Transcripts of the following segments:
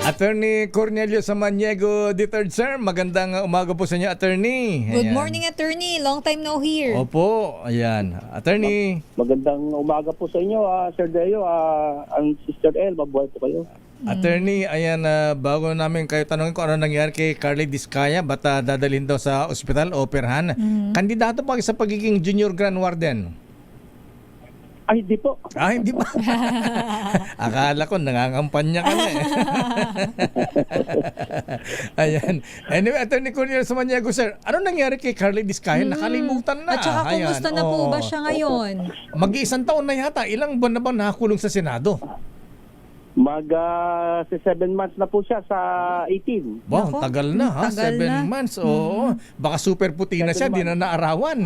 Attorney Cornelio Samaniego III, sir. Magandang umaga po sa inyo, attorney. Good Ayan. morning, attorney. Long time no hear. Opo, ayan. Attorney. Magandang umaga po sa inyo, Sir Deo, ang Sister El, mabuhay po kayo. Attorney, ayan, bago namin kayo tanongin kung ano nangyari kay Carly Diskaya, ba't dadalhin daw sa ospital o operahan? Kandidato pa sa pagiging junior grand warden. Ay, hindi po. Hindi ba? Akala ko nangangampanya ka na eh. Ayan. Anyway, Attorney Cornelio Samaniego, sir, ano nangyari kay Carly Diskaya? Nakalimutan na. At saka Ayan, kumusta na po oo. ba siya ngayon? Mag-iisang taon na yata. Ilang buwan na ba nakakulong sa Senado? Sa 7 months na po siya sa 18. Wow, Nako, tagal na ha. tagal 7 na. months. Oo. Baka super puti na siya, 7 di na naarawan.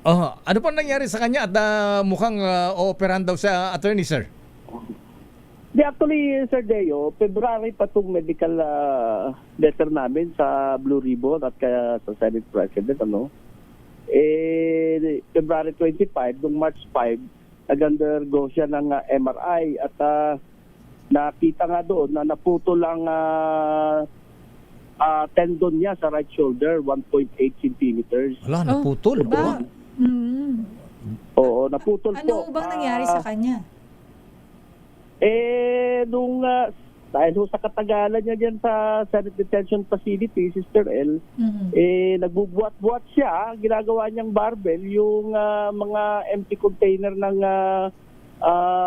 Ano pa nangyari sa kanya at mukhang ooperan daw sa attorney, sir? Actually, Sir Deo, February pa itong medical letter namin sa Blue Ribbon at kaya sa Senate President, February 25, noong March 5, nag-undergo siya ng MRI at nakita nga doon na naputo lang tendon niya sa right shoulder, 1.8 centimeters. Wala, naputol. Ba? Oo, naputol po. Ano bang nangyari sa kanya? Dahil sa katagalan niya dyan sa Senate Detention Facility, Sister L, nagbubuhat-buhat siya, ginagawa niyang barbell, yung mga empty container ng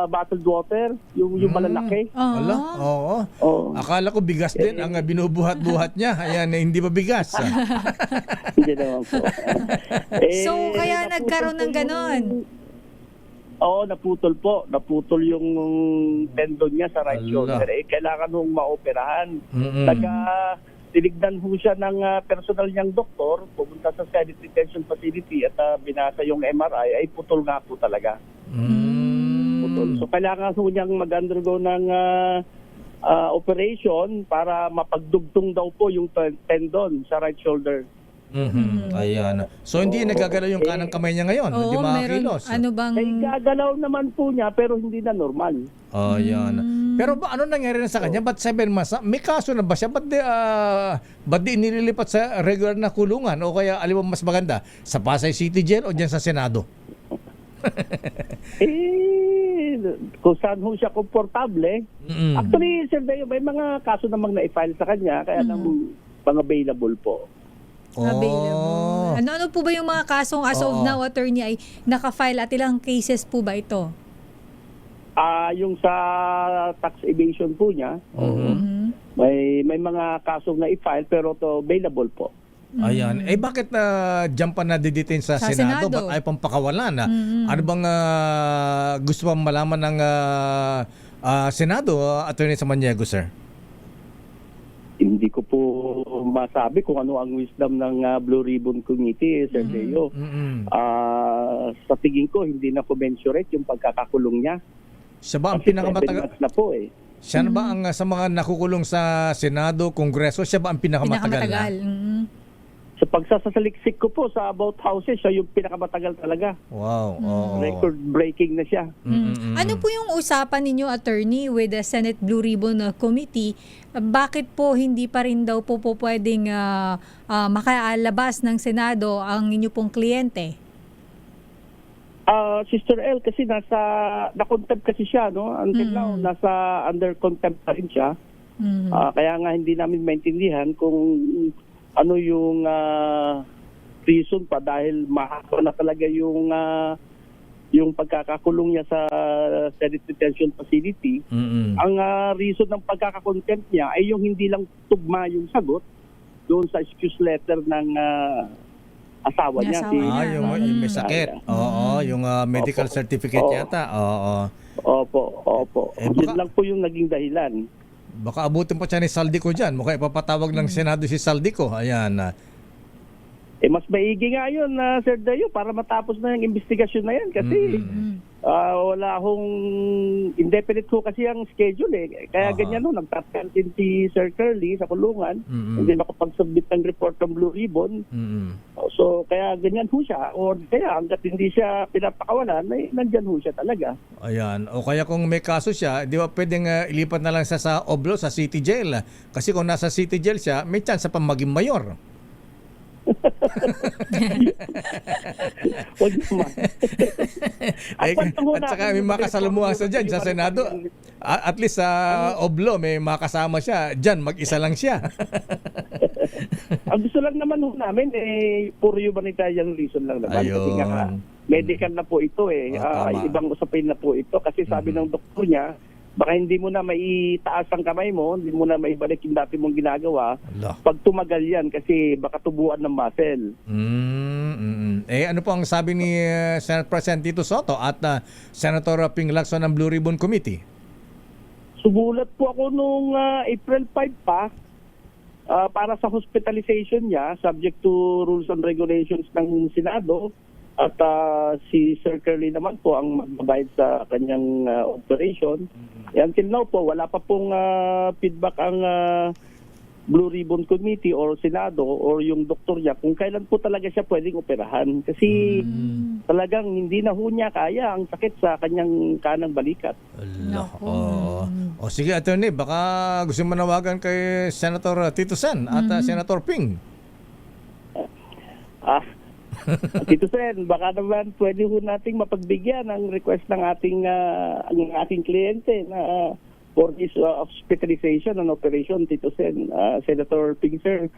bottled water, yung malalaki. Wala, oo. Oo. Akala ko bigas din ang binubuhat-buhat niya. Ayan, hindi ba bigas? Hindi naman po. So, kaya nagkaroon ng ganon? Oo, naputol po. Naputol yung tendon niya sa right Ala. shoulder. Kailangan nung maoperahan. Mm-mm. Tinignan ho siya ng personal niyang doktor, pumunta sa Senate Detention Facility at binasa yung MRI, ay putol nga po talaga. Putol. So kailangan ho niyang mag-undergo ng operation para mapagdugtong daw po yung tendon sa right shoulder. Ayan. So hindi nagagalaw yung kanang kamay niya ngayon? Hindi Oo, meron. makakilos? Ano bang... Ay gagalaw naman po niya pero hindi na normal. Ayan. Pero ba ano nangyari na sa kanya? Ba't 7 months? May kaso na ba siya? Ba't di nililipat sa regular na kulungan? O kaya alam mo mas maganda? Sa Pasay City Jail o dyan sa Senado? Kung saan ho siya komportable. Mm-mm. Actually, Sir Deo, may mga kaso namang na-file sa kanya kaya nang mga available po. Available. Ano po ba yung mga kasong as of now, attorney, ay naka-file at ilang cases po ba ito? Yung sa tax evasion po niya, may mga kasong na-file pero to available po. Ayan. Bakit dyan pa na-detain sa Sa Senado? Senado. Ba't ay pang pakawalan? Ano bang gusto pang malaman ng Senado, Attorney Samaniego, sir? Hindi ko po masabi kung ano ang wisdom ng Blue Ribbon Committee, Sir Deo. Sa tingin ko, hindi na commensurate yung pagkakakulong niya. Siya ba ang Kasi 7 pinakamatagal? months na po eh. Siya na ba ang sa mga nakukulong sa Senado, Kongreso, siya ba ang pinakamatagal? Pinakamatagal. Sa pagsasaliksik ko po sa about houses, siya yung pinakamatagal talaga. Wow. Oo. Record-breaking na siya. Ano po yung usapan ninyo, attorney, with the Senate Blue Ribbon Committee? Bakit po hindi pa rin daw po pwedeng makalabas ng Senado ang inyo pong kliyente? Sister L, kasi na-contempt kasi siya, no? Until now, nasa under contempt pa rin siya. Kaya nga hindi namin maintindihan kung ano yung reason pa dahil mahaba na talaga yung pagkakakulong niya sa Senate Detention Facility. Ang reason ng pagkakakontempt niya ay yung hindi lang tugma yung sagot doon sa excuse letter ng asawa niya. Yung may sakit. Oo, yung medical certificate yata. Oo. Opo. Yun lang po yung naging dahilan. Baka abutin pa siya ni Saldico dyan. Mukha ipapatawag ng Senado si Saldico. Ayan. Mas maigi nga yun, Sir Dayo, para matapos na yung investigasyon na yan. Kasi Wala akong indefinite ho kasi ang schedule eh. Kaya Aha. ganyan ho, nagtatal din si Sir Curly sa kulungan. Mm-mm. Hindi makapag-submit ng report ng Blue Ribbon. So, kaya ganyan ho siya. O kaya hanggat hindi siya pinapakawalan, nandyan ho siya talaga. Ayan. O kaya kung may kaso siya, di ba pwedeng ilipat na lang siya sa Oblo, sa City Jail. Kasi kung nasa City Jail siya, may chance pa maging mayor. Huwag naman. At saka may makasalamuha siya dyan sa Senado. At least sa Oblo, may makasama siya. Dyan, mag-isa lang siya. Ang gusto lang naman ho namin, puro humanitarian reason lang naman. Kasi nga, Ayun. medical na po ito eh. Tama. Ibang usapin na po ito. Kasi sabi ng doktor niya, baka hindi mo na maitaas ang kamay mo, hindi mo na maibalik yung dati mong ginagawa. Ala. Pag tumagal yan, kasi baka tubuan ng muscle. Ano po ang sabi ni Senate President Tito Soto at Senator Ping Lacson ng Blue Ribbon Committee? Sumulat po ako nung April 5 pa para sa hospitalization niya, subject to rules and regulations ng Senado. At si Sir Curly naman po ang magbabayad sa kanyang operation. Until now po, wala pa pong feedback ang Blue Ribbon Committee or Senado or yung doktor niya kung kailan po talaga siya pwedeng operahan. Kasi talagang hindi na ho niya kaya ang sakit sa kanyang kanang balikat. Naku. O sige, attorney, baka gusto mo manawagan kay Senator Tito Sen at Senator Ping. Tito Sen, baka naman pwede ho nating mapagbigyan ang request ng ating kliyente na for this hospitalization and operation, Tito Sen, Senator Ping, sir.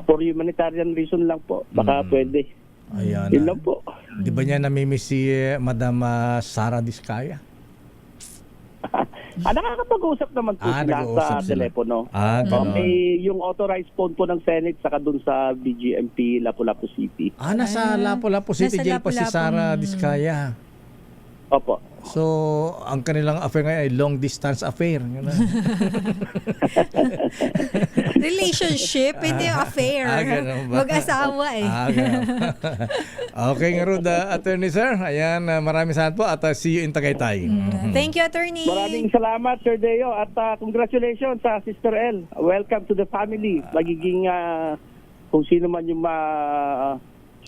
For humanitarian reason lang po. Baka pwede. Ayan. Yun lang po. Di ba niya namimiss si Madam Sara Diskaya? Nakakapag-usap naman po sila nag-uusap sa sila. telepono. Ganon. May yung authorized phone po ng Senate saka dun sa BGMP Lapu-Lapu City. Nasa Lapu-Lapu City Nasa Jail pa si Lapu-Lapu. Sara Diskaya. Opo. So, ang kanilang affair ngayon ay long distance affair. Ganun. Relationship, hindi yung affair. Ganun ba? Mag-asawa eh. Ganun. Okay nga Rod, attorney sir. Ayan, maraming salamat po at see you in Tagaytay. Thank you, attorney. Maraming salamat, Sir Deo, at congratulations sa Sister L. Welcome to the family. Magiging kung sino man yung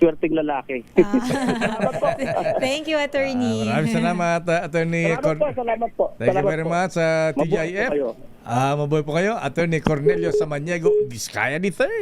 swerteng lalaki. Salamat po. Thank you, attorney. Maraming salamat, attorney. Salamat po. Thank you Salamat very po. much sa Mabuhay po TGIF. kayo. Mabuhay po kayo. Attorney Cornelio Samaniego, Vizcaya the Third.